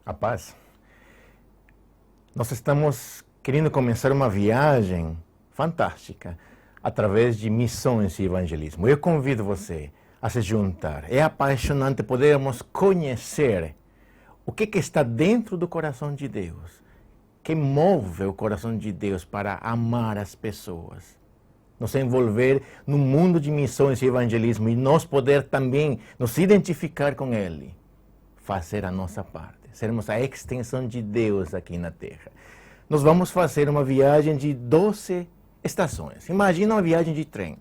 A paz. Nós estamos querendo começar uma viagem fantástica através de missões e evangelismo. Eu convido você a se juntar. É apaixonante podermos conhecer o que está dentro do coração de Deus, que move o coração de Deus para amar as pessoas. Nos envolver no mundo de missões e evangelismo e nós poder também nos identificar com Ele, fazer a nossa parte. Sermos a extensão de Deus aqui na Terra. Nós vamos fazer uma viagem de 12 estações. Imagina uma viagem de trem.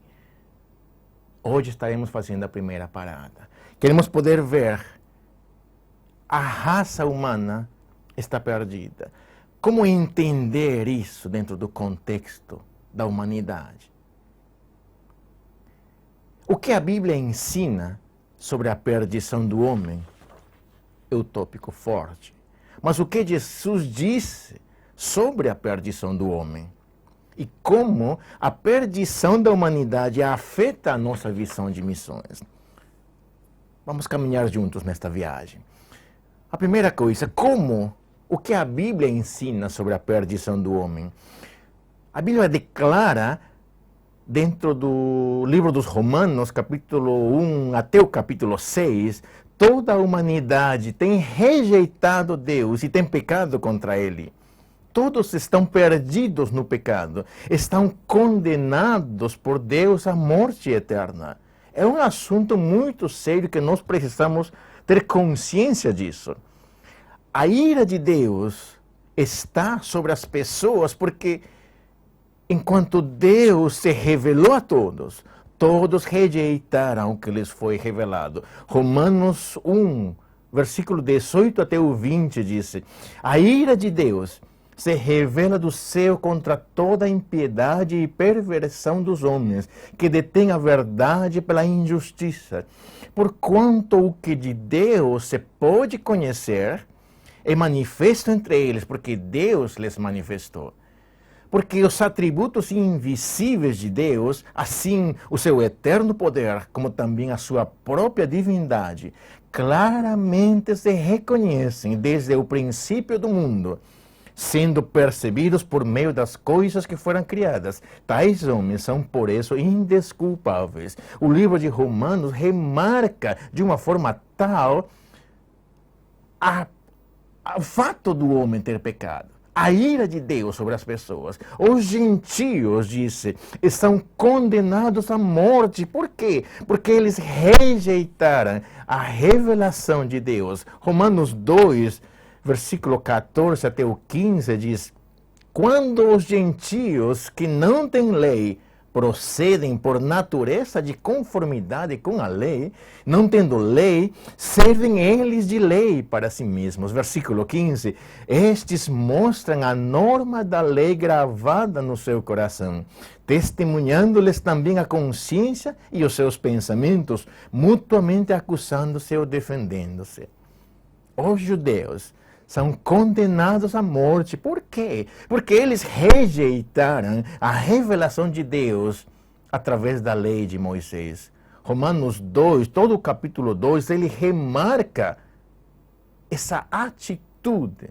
Hoje estaremos fazendo a primeira parada. Queremos poder ver a raça humana está perdida. Como entender isso dentro do contexto da humanidade? O que a Bíblia ensina sobre a perdição do homem é o tópico forte. Mas o que Jesus disse sobre a perdição do homem? E como a perdição da humanidade afeta a nossa visão de missões? Vamos caminhar juntos nesta viagem. A primeira coisa, o que a Bíblia ensina sobre a perdição do homem? A Bíblia declara, dentro do livro dos Romanos, capítulo 1 até o capítulo 6, toda a humanidade tem rejeitado Deus e tem pecado contra Ele. Todos estão perdidos no pecado, estão condenados por Deus à morte eterna. É um assunto muito sério que nós precisamos ter consciência disso. A ira de Deus está sobre as pessoas porque, enquanto Deus se revelou a todos, todos rejeitaram o que lhes foi revelado. Romanos 1, versículo 18 até o 20 diz: a ira de Deus se revela do céu contra toda a impiedade e perversão dos homens, que detêm a verdade pela injustiça. Porquanto o que de Deus se pode conhecer é manifesto entre eles, porque Deus lhes manifestou. Porque os atributos invisíveis de Deus, assim o seu eterno poder, como também a sua própria divindade, claramente se reconhecem desde o princípio do mundo, sendo percebidos por meio das coisas que foram criadas. Tais homens são, por isso, indesculpáveis. O livro de Romanos remarca de uma forma tal o fato do homem ter pecado. A ira de Deus sobre as pessoas. Os gentios, disse, estão condenados à morte. Por quê? Porque eles rejeitaram a revelação de Deus. Romanos 2, versículo 14 até o 15 diz: quando os gentios que não têm lei procedem por natureza de conformidade com a lei, não tendo lei, servem eles de lei para si mesmos. Versículo 15, estes mostram a norma da lei gravada no seu coração, testemunhando-lhes também a consciência e os seus pensamentos, mutuamente acusando-se ou defendendo-se. Os judeus são condenados à morte. Por quê? Porque eles rejeitaram a revelação de Deus através da lei de Moisés. Romanos 2, todo o capítulo 2, ele remarca essa atitude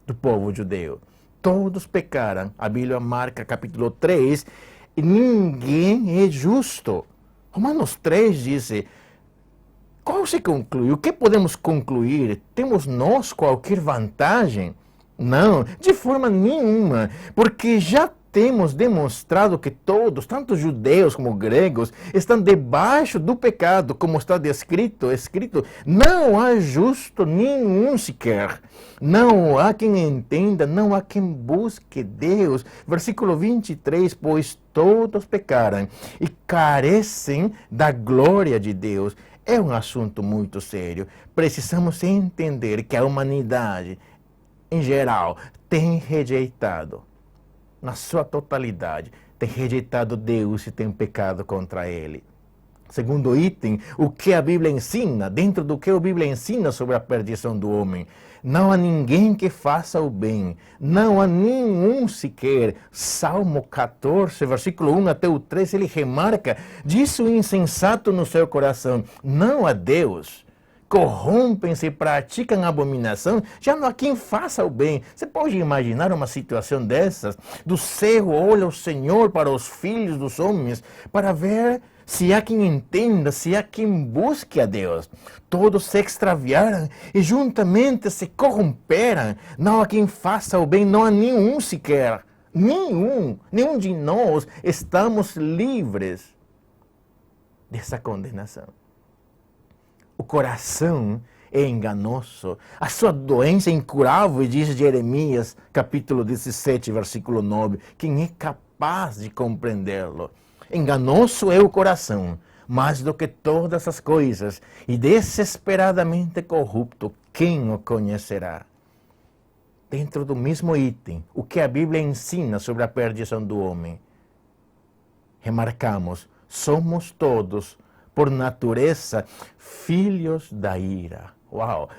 do povo judeu. Todos pecaram. A Bíblia marca, capítulo 3, e ninguém é justo. Romanos 3 diz: qual se conclui? O que podemos concluir? Temos nós qualquer vantagem? Não, de forma nenhuma, porque já temos demonstrado que todos, tanto judeus como gregos, estão debaixo do pecado, como está escrito, não há justo nenhum sequer. Não há quem entenda, não há quem busque Deus. Versículo 23, pois todos pecaram e carecem da glória de Deus. É um assunto muito sério. Precisamos entender que a humanidade, em geral, tem rejeitado, na sua totalidade, tem rejeitado Deus e tem pecado contra Ele. Segundo item, o que a Bíblia ensina, dentro do que a Bíblia ensina sobre a perdição do homem. Não há ninguém que faça o bem, não há nenhum sequer. Salmo 14, versículo 1 até o 3, ele remarca: diz o insensato no seu coração, não há Deus. corrompem-se e praticam abominação, já não há quem faça o bem. Você pode imaginar uma situação dessas? Do céu olha o Senhor para os filhos dos homens, para ver se há quem entenda, se há quem busque a Deus. Todos se extraviaram e juntamente se corromperam. Não há quem faça o bem, não há nenhum sequer. Nenhum de nós estamos livres dessa condenação. O coração é enganoso. A sua doença é incurável, diz Jeremias, capítulo 17, versículo 9. Quem é capaz de compreendê-lo? Enganoso é o coração, mais do que todas as coisas, e desesperadamente corrupto, quem o conhecerá? Dentro do mesmo item, o que a Bíblia ensina sobre a perdição do homem. Remarcamos, somos todos, por natureza, filhos da ira. Uau!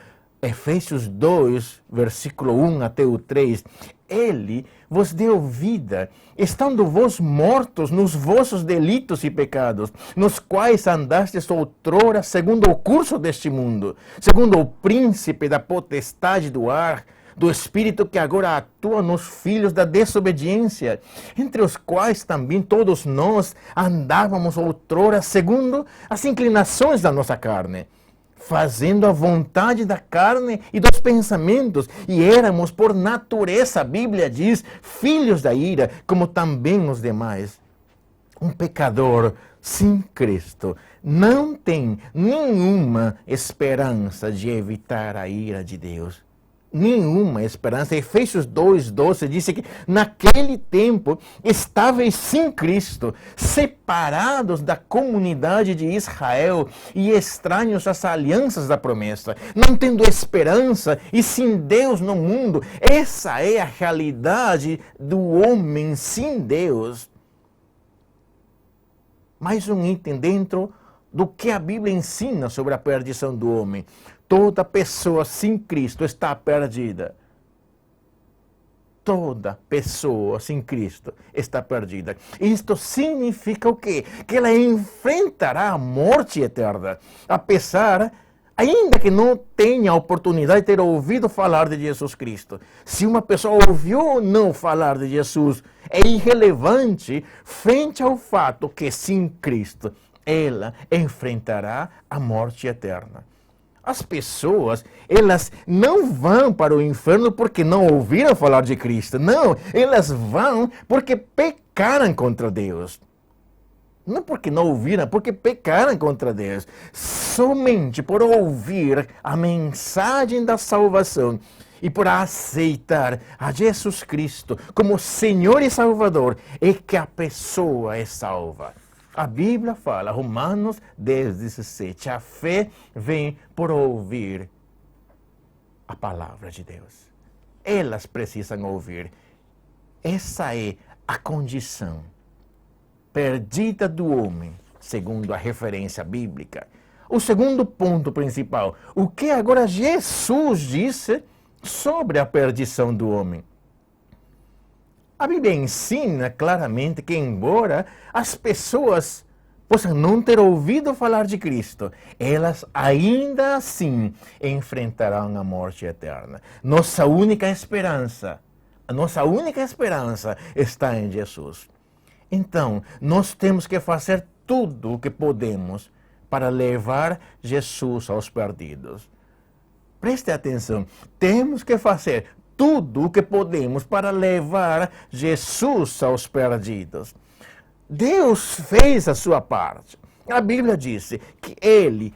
Efésios 2, versículo 1 até o 3. Ele vos deu vida, estando vós mortos nos vossos delitos e pecados, nos quais andastes outrora segundo o curso deste mundo, segundo o príncipe da potestade do ar, do Espírito que agora atua nos filhos da desobediência, entre os quais também todos nós andávamos outrora segundo as inclinações da nossa carne, fazendo a vontade da carne e dos pensamentos, e éramos por natureza, a Bíblia diz, filhos da ira, como também os demais. Um pecador sem Cristo não tem nenhuma esperança de evitar a ira de Deus. Nenhuma esperança. Efésios 2:12 diz que naquele tempo estáveis sem Cristo, separados da comunidade de Israel e estranhos às alianças da promessa, não tendo esperança e sem Deus no mundo. Essa é a realidade do homem sem Deus. Mais um item dentro do que a Bíblia ensina sobre a perdição do homem. Toda pessoa sem Cristo está perdida. Toda pessoa sem Cristo está perdida. Isto significa o quê? Que ela enfrentará a morte eterna, ainda que não tenha a oportunidade de ter ouvido falar de Jesus Cristo. Se uma pessoa ouviu ou não falar de Jesus, é irrelevante frente ao fato que sem Cristo ela enfrentará a morte eterna. As pessoas, elas não vão para o inferno porque não ouviram falar de Cristo. Não, elas vão porque pecaram contra Deus. Não porque não ouviram, porque pecaram contra Deus. Somente por ouvir a mensagem da salvação e por aceitar a Jesus Cristo como Senhor e Salvador é que a pessoa é salva. A Bíblia fala, Romanos 10:17, a fé vem por ouvir a palavra de Deus. Elas precisam ouvir. Essa é a condição perdida do homem, segundo a referência bíblica. O segundo ponto principal, o que agora Jesus disse sobre a perdição do homem. A Bíblia ensina claramente que, embora as pessoas possam não ter ouvido falar de Cristo, elas ainda assim enfrentarão a morte eterna. Nossa única esperança está em Jesus. Então, nós temos que fazer tudo o que podemos para levar Jesus aos perdidos. Preste atenção, temos que fazer tudo o que podemos para levar Jesus aos perdidos. Deus fez a sua parte. A Bíblia diz que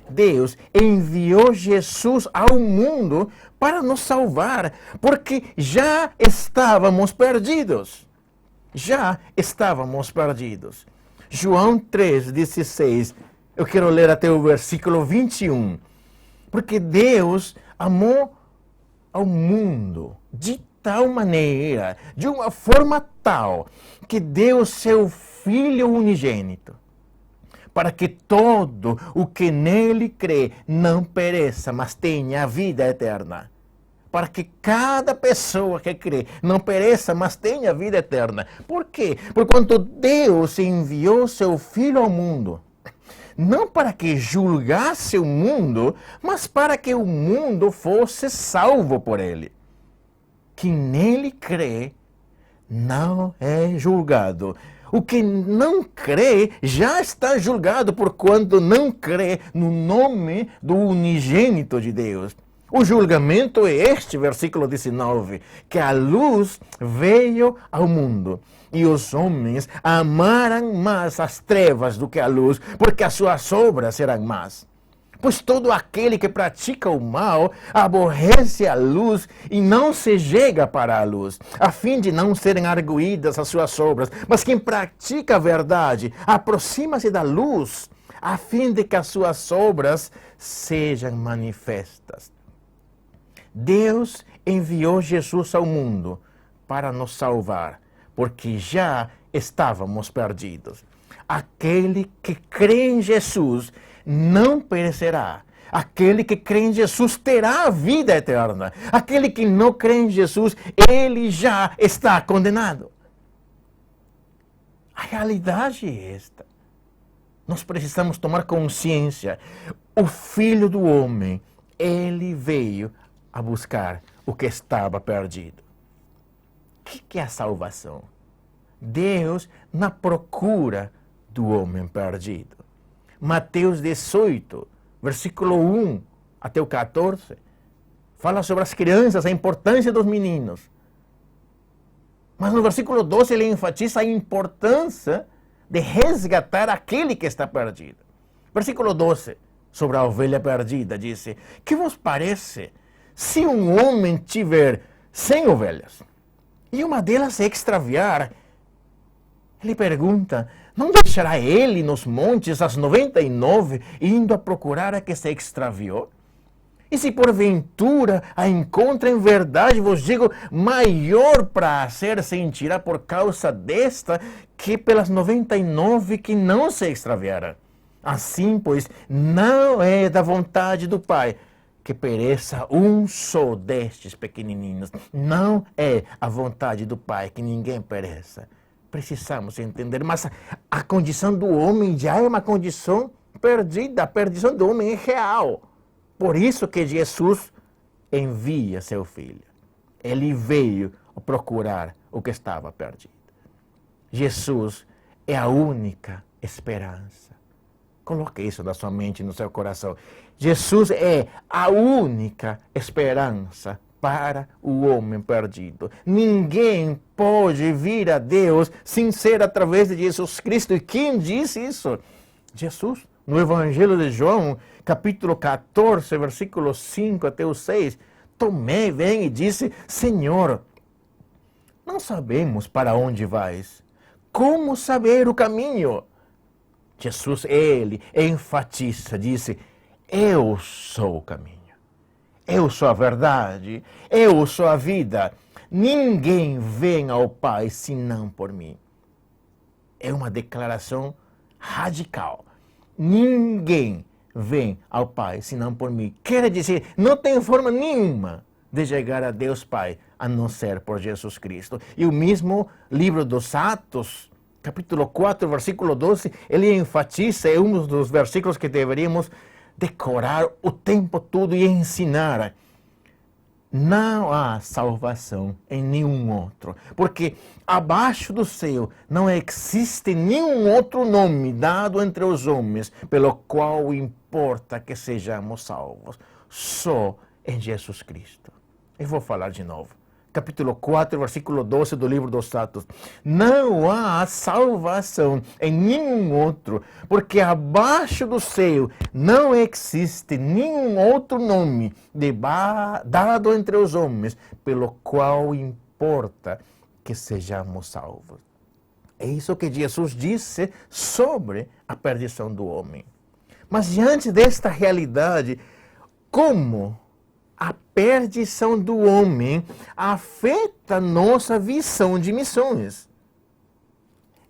Deus, enviou Jesus ao mundo para nos salvar, porque já estávamos perdidos. João 3:16, eu quero ler até o versículo 21. Porque Deus amou ao mundo de tal maneira, de uma forma tal, que deu seu Filho unigênito, para que todo o que nele crê não pereça, mas tenha a vida eterna. Para que cada pessoa que crê não pereça, mas tenha a vida eterna. Por quê? Porquanto Deus enviou seu Filho ao mundo. não para que julgasse o mundo, mas para que o mundo fosse salvo por ele. Quem nele crê não é julgado. O que não crê já está julgado porquanto não crê no nome do unigênito de Deus. O julgamento é este, versículo 19, que a luz veio ao mundo e os homens amaram mais as trevas do que a luz, porque as suas obras eram más. Pois todo aquele que pratica o mal aborrece a luz e não se chega para a luz, a fim de não serem arguídas as suas obras. Mas quem pratica a verdade aproxima-se da luz, a fim de que as suas obras sejam manifestas. Deus enviou Jesus ao mundo para nos salvar, porque já estávamos perdidos. Aquele que crê em Jesus não perecerá. Aquele que crê em Jesus terá a vida eterna. Aquele que não crê em Jesus, ele já está condenado. A realidade é esta. Nós precisamos tomar consciência. O Filho do Homem, ele veio a buscar o que estava perdido. O que é a salvação? Deus na procura do homem perdido. Mateus 18, versículo 1 até o 14, fala sobre as crianças, a importância dos meninos. Mas no versículo 12 ele enfatiza a importância de resgatar aquele que está perdido. Versículo 12, sobre a ovelha perdida, diz: que vos parece se um homem tiver 100 ovelhas e uma delas se extraviar? Ele pergunta: não deixará ele nos montes as 99 indo a procurar a que se extraviou? E se porventura a encontra, em verdade vos digo, maior prazer sentirá por causa desta que pelas 99 que não se extraviaram. Assim, pois, não é da vontade do Pai que pereça um só destes pequenininhos. Não é a vontade do Pai que ninguém pereça. Precisamos entender, mas a condição do homem já é uma condição perdida. A perdição do homem é real. Por isso que Jesus envia seu Filho. Ele veio procurar o que estava perdido. Jesus é a única esperança. Coloque isso na sua mente e no seu coração. Jesus é a única esperança para o homem perdido. Ninguém pode vir a Deus sem ser através de Jesus Cristo. E quem disse isso? Jesus. No Evangelho de João, capítulo 14, versículo 5 até o 6, Tomé vem e disse: Senhor, não sabemos para onde vais. Como saber o caminho? Jesus, ele enfatiza, disse: eu sou o caminho. Eu sou a verdade. Eu sou a vida. Ninguém vem ao Pai senão por mim. É uma declaração radical. Ninguém vem ao Pai senão por mim. Quer dizer, não tem forma nenhuma de chegar a Deus Pai a não ser por Jesus Cristo. E o mesmo livro dos Atos, capítulo 4, versículo 12, ele enfatiza, é um dos versículos que deveríamos decorar o tempo todo e ensinar. Não há salvação em nenhum outro, porque abaixo do céu não existe nenhum outro nome dado entre os homens pelo qual importa que sejamos salvos. Só em Jesus Cristo. Eu vou falar de novo. Capítulo 4, versículo 12 do livro dos Atos. Não há salvação em nenhum outro, porque abaixo do céu não existe nenhum outro nome dado entre os homens, pelo qual importa que sejamos salvos. É isso que Jesus disse sobre a perdição do homem. Mas diante desta realidade, como a perdição do homem afeta nossa visão de missões?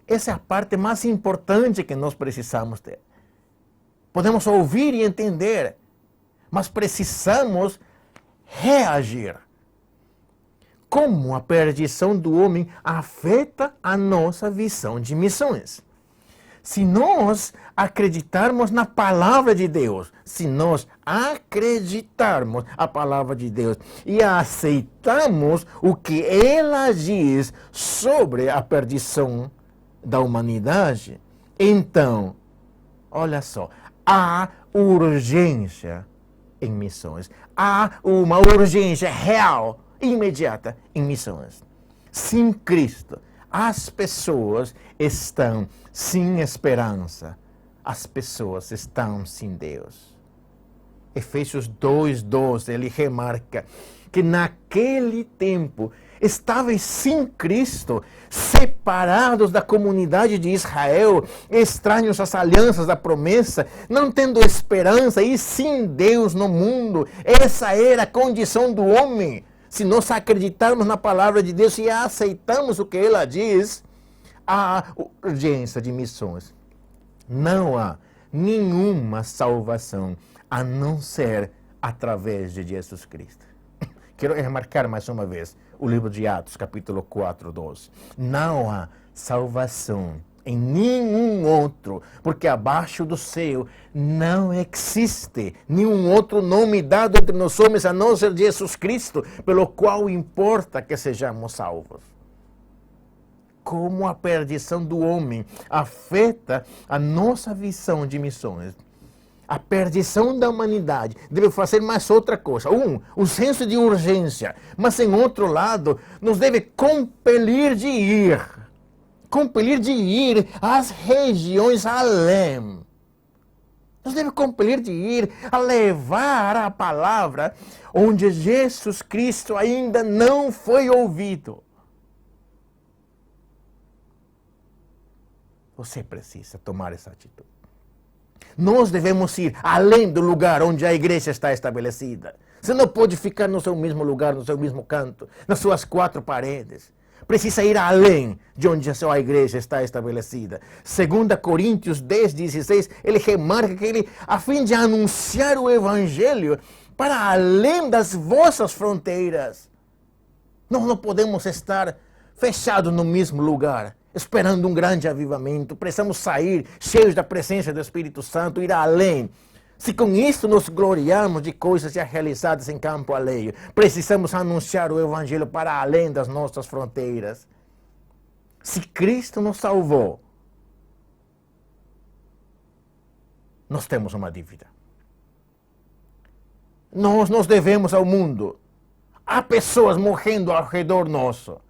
Essa é a parte mais importante que nós precisamos ter. Podemos ouvir e entender, mas precisamos reagir. Como a perdição do homem afeta a nossa visão de missões? Se nós acreditarmos na palavra de Deus, se nós acreditarmos a palavra de Deus e aceitamos o que ela diz sobre a perdição da humanidade, então, olha só, há urgência em missões. Há uma urgência real, imediata, em missões. Sem Cristo, as pessoas estão sem esperança. As pessoas estão sem Deus. Efésios 2:12, ele remarca que naquele tempo estavam sem Cristo, separados da comunidade de Israel, estranhos às alianças da promessa, não tendo esperança e sem Deus no mundo. Essa era a condição do homem. Se nós acreditarmos na palavra de Deus e aceitamos o que ela diz, há urgência de missões. Não há nenhuma salvação a não ser através de Jesus Cristo. Quero remarcar mais uma vez o livro de Atos, capítulo 4:12. Não há salvação em nenhum outro, porque abaixo do céu não existe nenhum outro nome dado entre nós homens a não ser Jesus Cristo, pelo qual importa que sejamos salvos. Como a perdição do homem afeta a nossa visão de missões. A perdição da humanidade deve fazer mais outra coisa. O senso de urgência. Mas, em outro lado, nos deve compelir de ir. Compelir de ir às regiões além. Nos deve compelir de ir a levar a palavra onde Jesus Cristo ainda não foi ouvido. Você precisa tomar essa atitude. Nós devemos ir além do lugar onde a igreja está estabelecida. Você não pode ficar no seu mesmo lugar, no seu mesmo canto, nas suas quatro paredes. Precisa ir além de onde a sua igreja está estabelecida. 2 Coríntios 10:16, ele remarca que ele, a fim de anunciar o evangelho para além das vossas fronteiras. Nós não podemos estar fechados no mesmo lugar, esperando um grande avivamento. Precisamos sair cheios da presença do Espírito Santo, ir além. Se com isso nos gloriarmos de coisas já realizadas em campo alheio, precisamos anunciar o Evangelho para além das nossas fronteiras. Se Cristo nos salvou, nós temos uma dívida. Nós nos devemos ao mundo. Há pessoas morrendo ao redor nosso.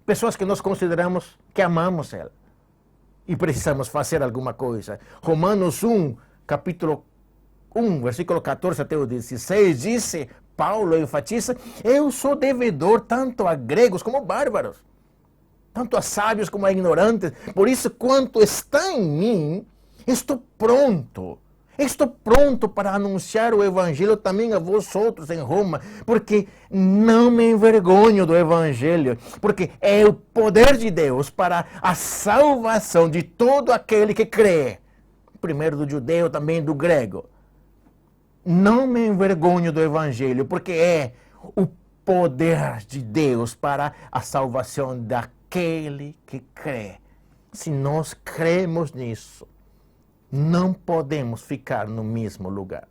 Pessoas que nós consideramos que amamos ela. E precisamos fazer alguma coisa. Romanos 1, capítulo 1, versículo 14 até o 16, disse, Paulo enfatiza, eu sou devedor tanto a gregos como bárbaros, tanto a sábios como a ignorantes. Por isso, quanto está em mim, estou pronto. Estou pronto para anunciar o Evangelho também a vós outros em Roma, porque não me envergonho do Evangelho, porque é o poder de Deus para a salvação de todo aquele que crê, primeiro do judeu, também do grego. Não me envergonho do Evangelho, porque é o poder de Deus para a salvação daquele que crê. Se nós cremos nisso, não podemos ficar no mesmo lugar.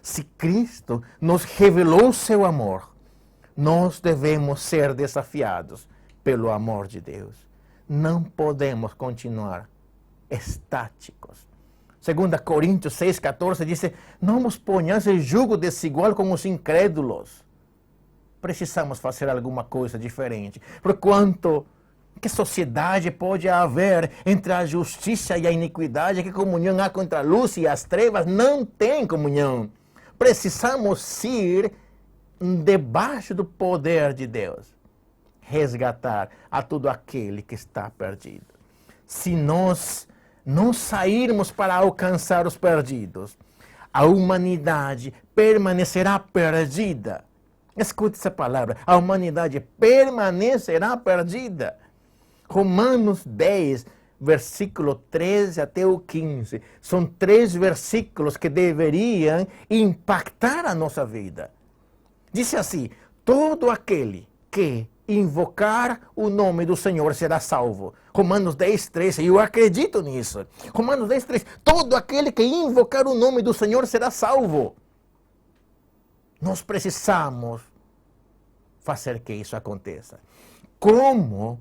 Se Cristo nos revelou seu amor, nós devemos ser desafiados pelo amor de Deus. Não podemos continuar estáticos. 2 Coríntios 6,14 diz, não nos ponhais em jugo desigual com os incrédulos. Precisamos fazer alguma coisa diferente. Porquanto, que sociedade pode haver entre a justiça e a iniquidade? Que comunhão há contra a luz e as trevas? Não tem comunhão. Precisamos ir debaixo do poder de Deus. Resgatar a todo aquele que está perdido. Se nós não sairmos para alcançar os perdidos, a humanidade permanecerá perdida. Escute essa palavra. A humanidade permanecerá perdida. Romanos 10, versículo 13 até o 15. São 3 versículos que deveriam impactar a nossa vida. Diz assim, todo aquele que invocar o nome do Senhor será salvo. Romanos 10:13, eu acredito nisso. Romanos 10:13, todo aquele que invocar o nome do Senhor será salvo. Nós precisamos fazer que isso aconteça. Como?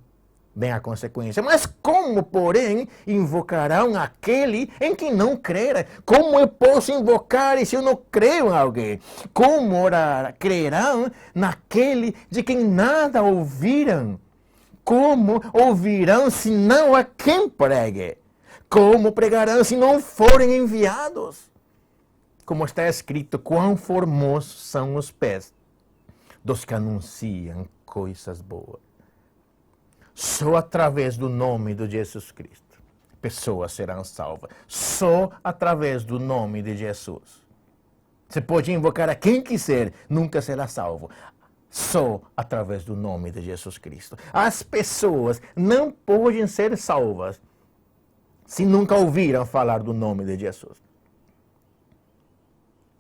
Vem a consequência. Mas como, porém, invocarão aquele em que não creram? Como eu posso invocar se eu não creio em alguém? Como crerão naquele de quem nada ouviram? Como ouvirão se não a quem pregue? Como pregarão se não forem enviados? Como está escrito, quão formosos são os pés dos que anunciam coisas boas. Só através do nome de Jesus Cristo, pessoas serão salvas. Só através do nome de Jesus. Você pode invocar a quem quiser, nunca será salvo. Só através do nome de Jesus Cristo. As pessoas não podem ser salvas se nunca ouviram falar do nome de Jesus.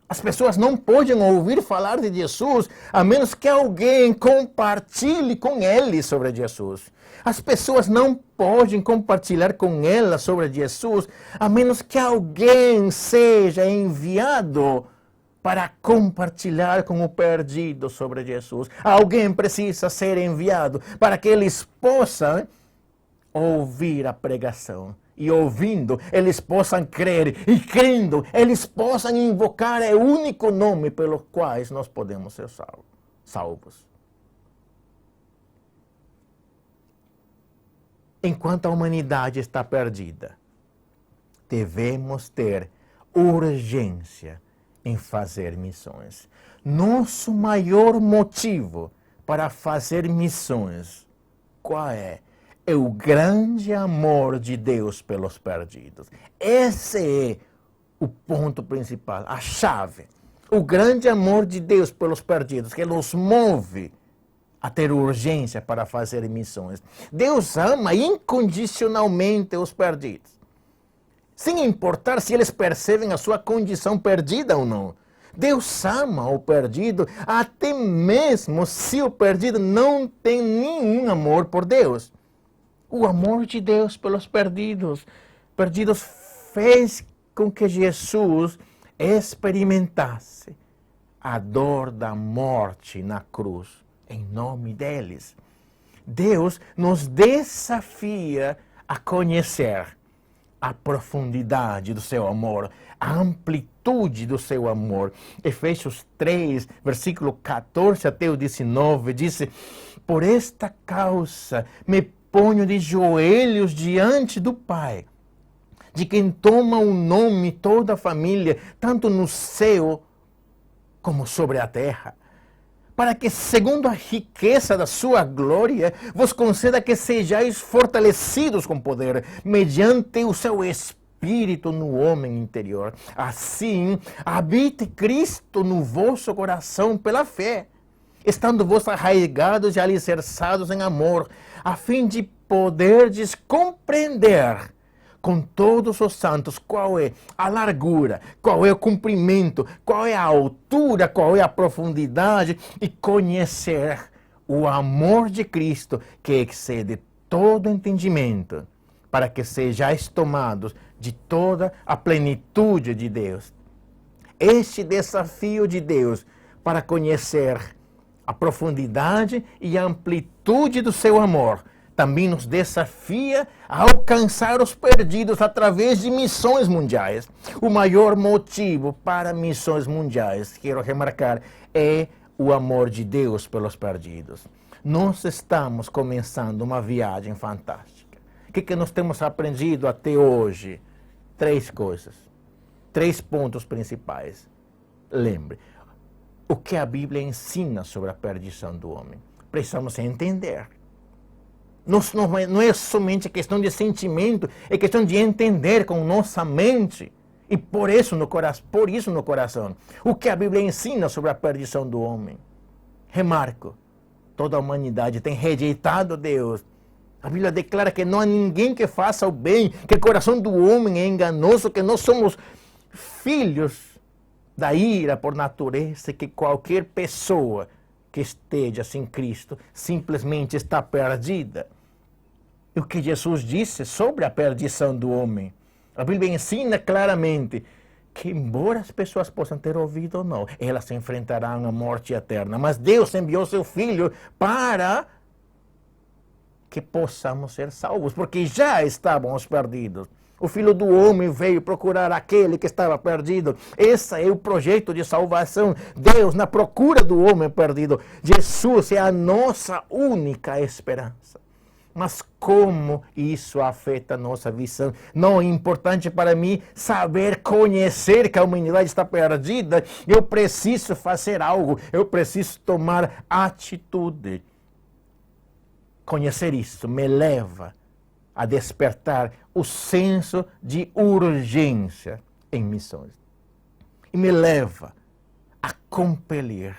As pessoas não podem ouvir falar de Jesus a menos que alguém compartilhe com eles sobre Jesus. As pessoas não podem compartilhar com elas sobre Jesus a menos que alguém seja enviado para compartilhar com o perdido sobre Jesus. Alguém precisa ser enviado para que eles possam ouvir a pregação. E ouvindo, eles possam crer. E crendo, eles possam invocar o único nome pelo qual nós podemos ser salvos. Enquanto a humanidade está perdida, devemos ter urgência em fazer missões. Nosso maior motivo para fazer missões, qual é? É o grande amor de Deus pelos perdidos. Esse é o ponto principal, a chave. O grande amor de Deus pelos perdidos, que nos move a ter urgência para fazer missões. Deus ama incondicionalmente os perdidos, sem importar se eles percebem a sua condição perdida ou não. Deus ama o perdido, até mesmo se o perdido não tem nenhum amor por Deus. O amor de Deus pelos perdidos fez com que Jesus experimentasse a dor da morte na cruz, em nome deles. Deus nos desafia a conhecer a profundidade do seu amor, a amplitude do seu amor. Efésios 3, versículo 14 até o 19, diz: por esta causa me ponho de joelhos diante do Pai, de quem toma o nome toda a família, tanto no céu como sobre a terra, para que, segundo a riqueza da sua glória, vos conceda que sejais fortalecidos com poder, mediante o seu Espírito no homem interior. Assim, habite Cristo no vosso coração pela fé, estando vos arraigados e alicerçados em amor, a fim de poderdes compreender com todos os santos qual é a largura, qual é o comprimento, qual é a altura, qual é a profundidade, e conhecer o amor de Cristo que excede todo entendimento, para que sejais tomados de toda a plenitude de Deus. Este desafio de Deus para conhecer a profundidade e a amplitude do seu amor também nos desafia a alcançar os perdidos através de missões mundiais. O maior motivo para missões mundiais, quero remarcar, é o amor de Deus pelos perdidos. Nós estamos começando uma viagem fantástica. O que nós temos aprendido até hoje? 3 coisas. 3 pontos principais. Lembre, o que a Bíblia ensina sobre a perdição do homem. Precisamos entender. Não é somente questão de sentimento, é questão de entender com nossa mente. E por isso no coração. O que a Bíblia ensina sobre a perdição do homem. Remarco, toda a humanidade tem rejeitado Deus. A Bíblia declara que não há ninguém que faça o bem, que o coração do homem é enganoso, que nós somos filhos da ira por natureza, que qualquer pessoa que esteja sem Cristo simplesmente está perdida. E o que Jesus disse sobre a perdição do homem? A Bíblia ensina claramente que, embora as pessoas possam ter ouvido ou não, elas enfrentarão a morte eterna. Mas Deus enviou seu Filho para que possamos ser salvos, porque já estávamos perdidos. O Filho do Homem veio procurar aquele que estava perdido. Esse é o projeto de salvação. Deus na procura do homem perdido. Jesus é a nossa única esperança. Mas como isso afeta a nossa visão? Não é importante para mim saber, conhecer que a humanidade está perdida. Eu preciso fazer algo. Eu preciso tomar atitude. Conhecer isso me leva a despertar o senso de urgência em missões. E me leva a compelir,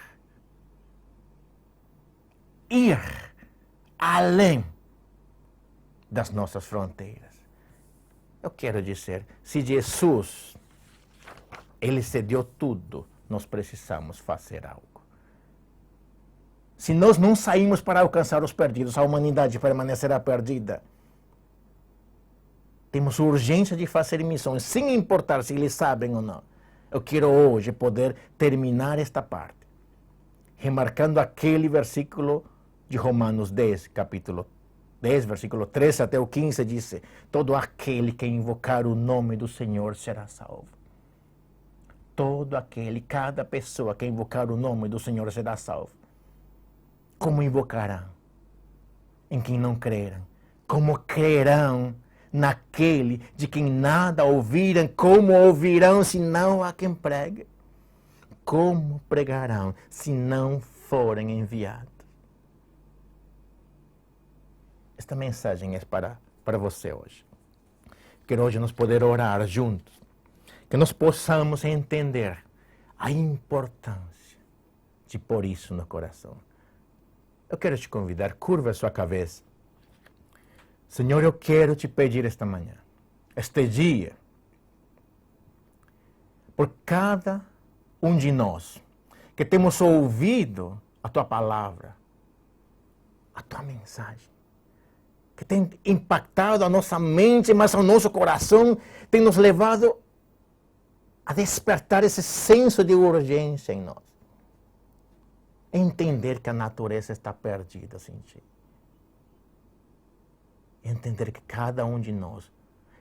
ir além das nossas fronteiras. Eu quero dizer, se Jesus, Ele cedeu tudo, nós precisamos fazer algo. Se nós não saímos para alcançar os perdidos, a humanidade permanecerá perdida. Temos urgência de fazer missões, sem importar se eles sabem ou não. Eu quero hoje poder terminar esta parte, remarcando aquele versículo de Romanos 10, capítulo 10, versículo 13 até o 15, diz: todo aquele que invocar o nome do Senhor será salvo. Todo aquele, cada pessoa que invocar o nome do Senhor será salvo. Como invocarão? Em quem não creram. Como crerão naquele de quem nada ouviram? Como ouvirão se não há quem pregue? Como pregarão se não forem enviados? Esta mensagem é para você hoje. Quero hoje nós poder orar juntos. Que nós possamos entender a importância de pôr isso no coração. Eu quero te convidar, curva a sua cabeça. Senhor, eu quero te pedir esta manhã, este dia, por cada um de nós que temos ouvido a tua palavra, a tua mensagem, que tem impactado a nossa mente, mas o nosso coração, tem nos levado a despertar esse senso de urgência em nós. Entender que a natureza está perdida sem ti. Entender que cada um de nós,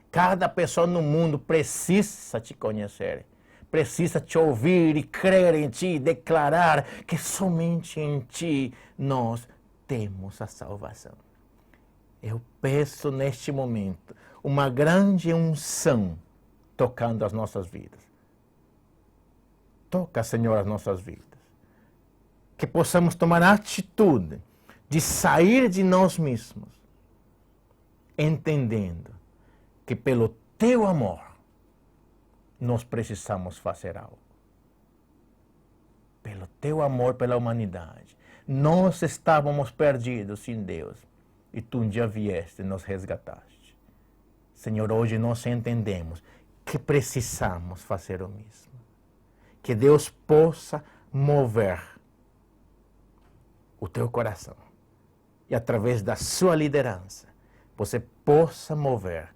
cada pessoa no mundo precisa te conhecer, precisa te ouvir e crer em ti, declarar que somente em ti nós temos a salvação. Eu peço neste momento uma grande unção tocando as nossas vidas. Toca, Senhor, as nossas vidas. Que possamos tomar a atitude de sair de nós mesmos, entendendo que pelo teu amor nós precisamos fazer algo. Pelo teu amor pela humanidade. Nós estávamos perdidos sem Deus e tu um dia vieste e nos resgataste. Senhor, hoje nós entendemos que precisamos fazer o mesmo. Que Deus possa mover o teu coração e através da sua liderança você possa mover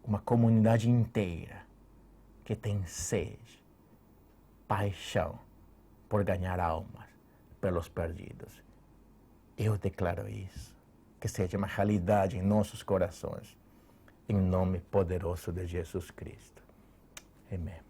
uma comunidade inteira que tem sede, paixão por ganhar almas pelos perdidos. Eu declaro isso, que seja uma realidade em nossos corações, em nome poderoso de Jesus Cristo. Amém.